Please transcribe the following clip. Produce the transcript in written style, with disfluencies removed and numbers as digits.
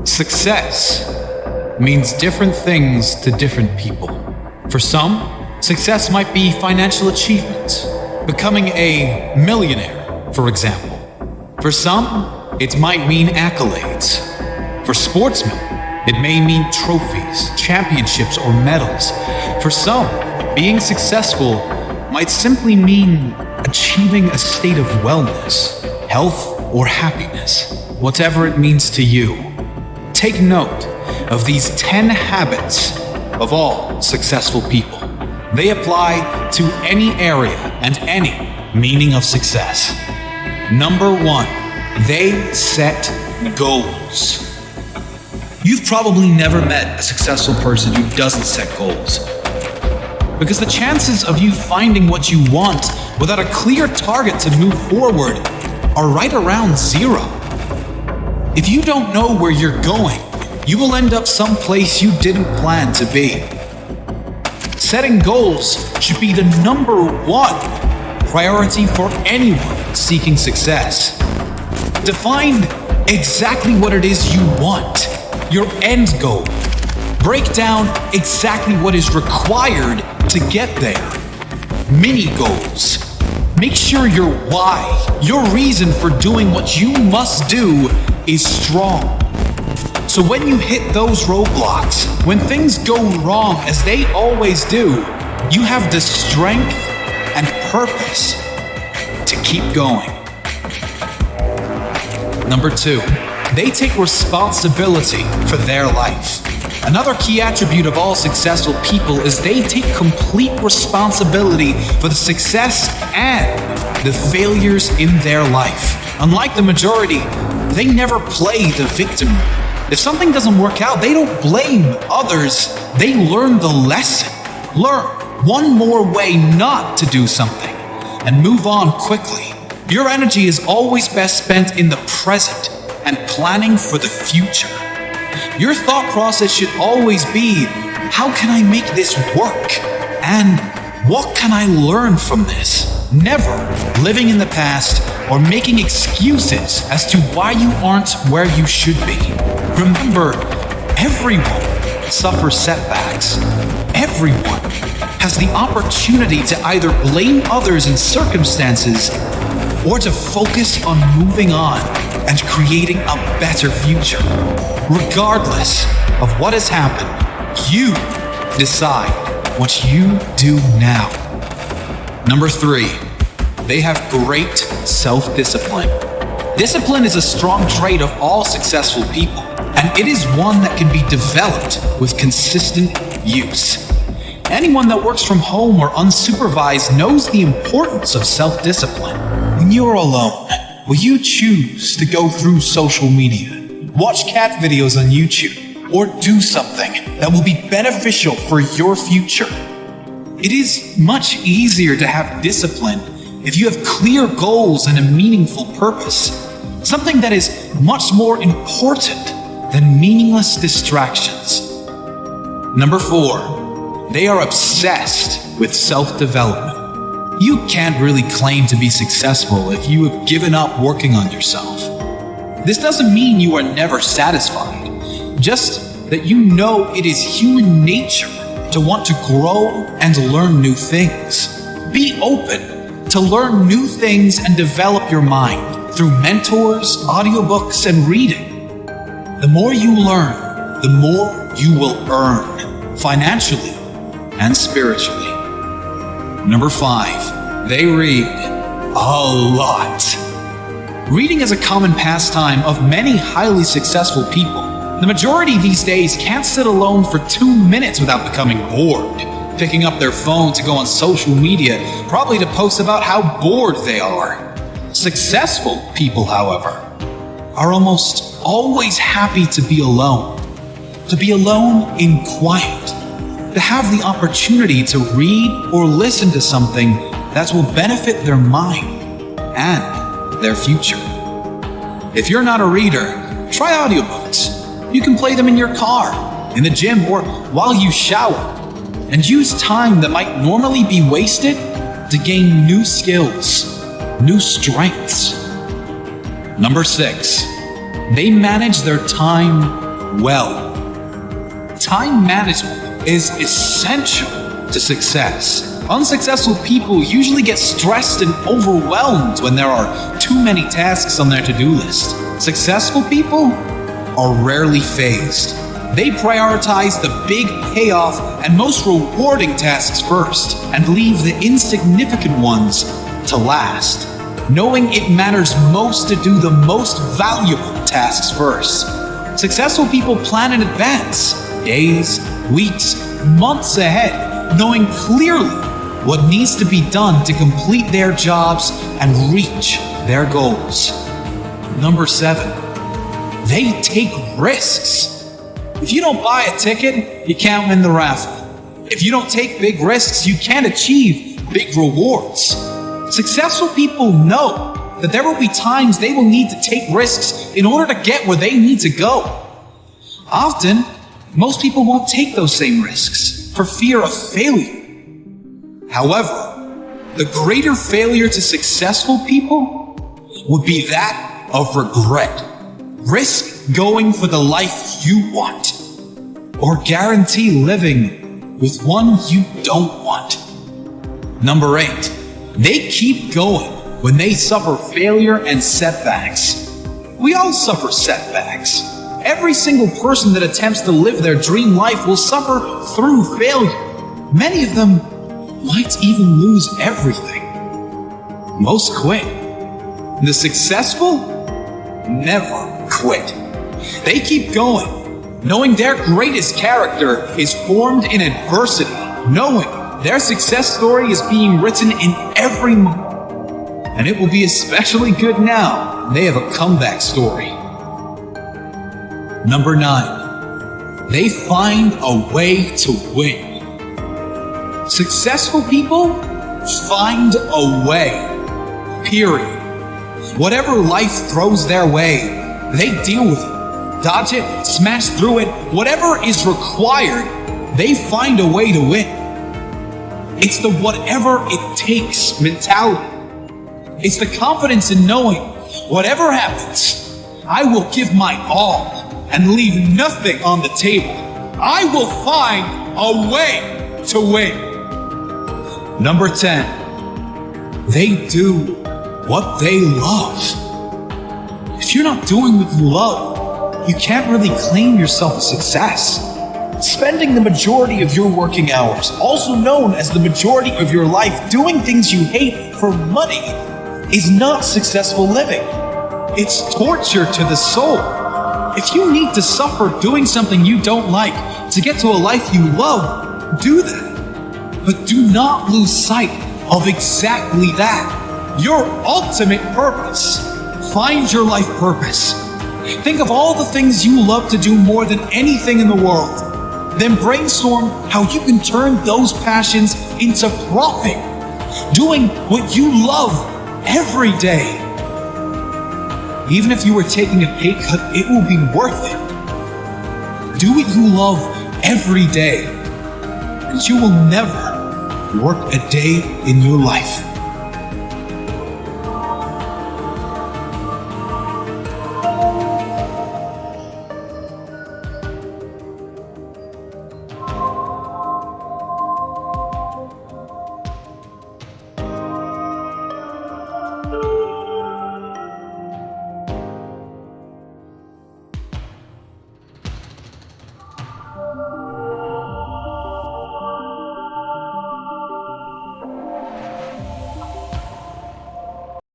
Success means different things to different people. For some, success might be financial achievement, becoming a millionaire, for example. For some, it might mean accolades. For sportsmen, it may mean trophies, championships, or medals. For some, being successful might simply mean achieving a state of wellness, health, or happiness, whatever it means to you. Take note of these 10 habits of all successful people. They apply to any area and any meaning of success. Number 1, they set goals. You've probably never met a successful person who doesn't set goals. Because the chances of you finding what you want without a clear target to move forward are right around 0. If you don't know where you're going, you will end up someplace you didn't plan to be. Setting goals should be the number 1 priority for anyone seeking success. Define exactly what it is you want, your end goal. Break down exactly what is required to get there. Mini goals. Make sure your why, your reason for doing what you must do, is strong. So when you hit those roadblocks, when things go wrong as they always do, you have the strength and purpose to keep going. Number 2, they take responsibility for their life. Another key attribute of all successful people is they take complete responsibility for the success and the failures in their life. Unlike the majority, they never play the victim. If something doesn't work out, they don't blame others. They learn the lesson. Learn one more way not to do something and move on quickly. Your energy is always best spent in the present and planning for the future. Your thought process should always be, how can I make this work? And what can I learn from this? Never living in the past or making excuses as to why you aren't where you should be. Remember, everyone suffers setbacks. Everyone has the opportunity to either blame others and circumstances or to focus on moving on and creating a better future. Regardless of what has happened, you decide what you do now. Number 3, they have great self-discipline. Discipline is a strong trait of all successful people, and it is one that can be developed with consistent use. Anyone that works from home or unsupervised knows the importance of self-discipline. When you're alone, will you choose to go through social media, watch cat videos on YouTube, or do something that will be beneficial for your future? It is much easier to have discipline if you have clear goals and a meaningful purpose, something that is much more important than meaningless distractions. Number 4, they are obsessed with self-development. You can't really claim to be successful if you have given up working on yourself. This doesn't mean you are never satisfied, just that you know it is human nature to want to grow and learn new things. Be open to learn new things and develop your mind through mentors, audiobooks, and reading. The more you learn, the more you will earn, financially and spiritually. Number 5, they read a lot. Reading is a common pastime of many highly successful people. The majority these days can't sit alone for 2 minutes without becoming bored, picking up their phone to go on social media, probably to post about how bored they are. Successful people, however, are almost always happy to be alone in quiet, to have the opportunity to read or listen to something that will benefit their mind and their future. If you're not a reader, try audiobooks. You can play them in your car, in the gym, or while you shower, and use time that might normally be wasted to gain new skills, new strengths. Number 6, they manage their time well. Time management is essential to success. Unsuccessful people usually get stressed and overwhelmed when there are too many tasks on their to-do list. Successful people are rarely phased. They prioritize the big payoff and most rewarding tasks first and leave the insignificant ones to last, knowing it matters most to do the most valuable tasks first. Successful people plan in advance, days, weeks, months ahead, knowing clearly what needs to be done to complete their jobs and reach their goals. Number 7, they take risks. If you don't buy a ticket, you can't win the raffle. If you don't take big risks, you can't achieve big rewards. Successful people know that there will be times they will need to take risks in order to get where they need to go. Often, most people won't take those same risks for fear of failure. However, the greater failure to successful people would be that of regret. Risk going for the life you want, or guarantee living with one you don't want. Number 8, they keep going when they suffer failure and setbacks. We all suffer setbacks. Every single person that attempts to live their dream life will suffer through failure. Many of them might even lose everything. Most quit. The successful never quit. They keep going, knowing their greatest character is formed in adversity, knowing their success story is being written in every moment. And it will be especially good now they have a comeback story. Number 9, they find a way to win. Successful people find a way, period. Whatever life throws their way, they deal with it, dodge it, smash through it. Whatever is required, they find a way to win. It's the whatever it takes mentality. It's the confidence in knowing whatever happens, I will give my all and leave nothing on the table. I will find a way to win. Number 10, they do what they love. If you're not doing what you love, you can't really claim yourself a success. Spending the majority of your working hours, also known as the majority of your life, doing things you hate for money is not successful living. It's torture to the soul. If you need to suffer doing something you don't like to get to a life you love, do that. But do not lose sight of exactly that. Your ultimate purpose. Find your life purpose. Think of all the things you love to do more than anything in the world. Then brainstorm how you can turn those passions into profit. Doing what you love every day. Even if you were taking a pay cut, it will be worth it. Do what you love every day, and you will never work a day in your life.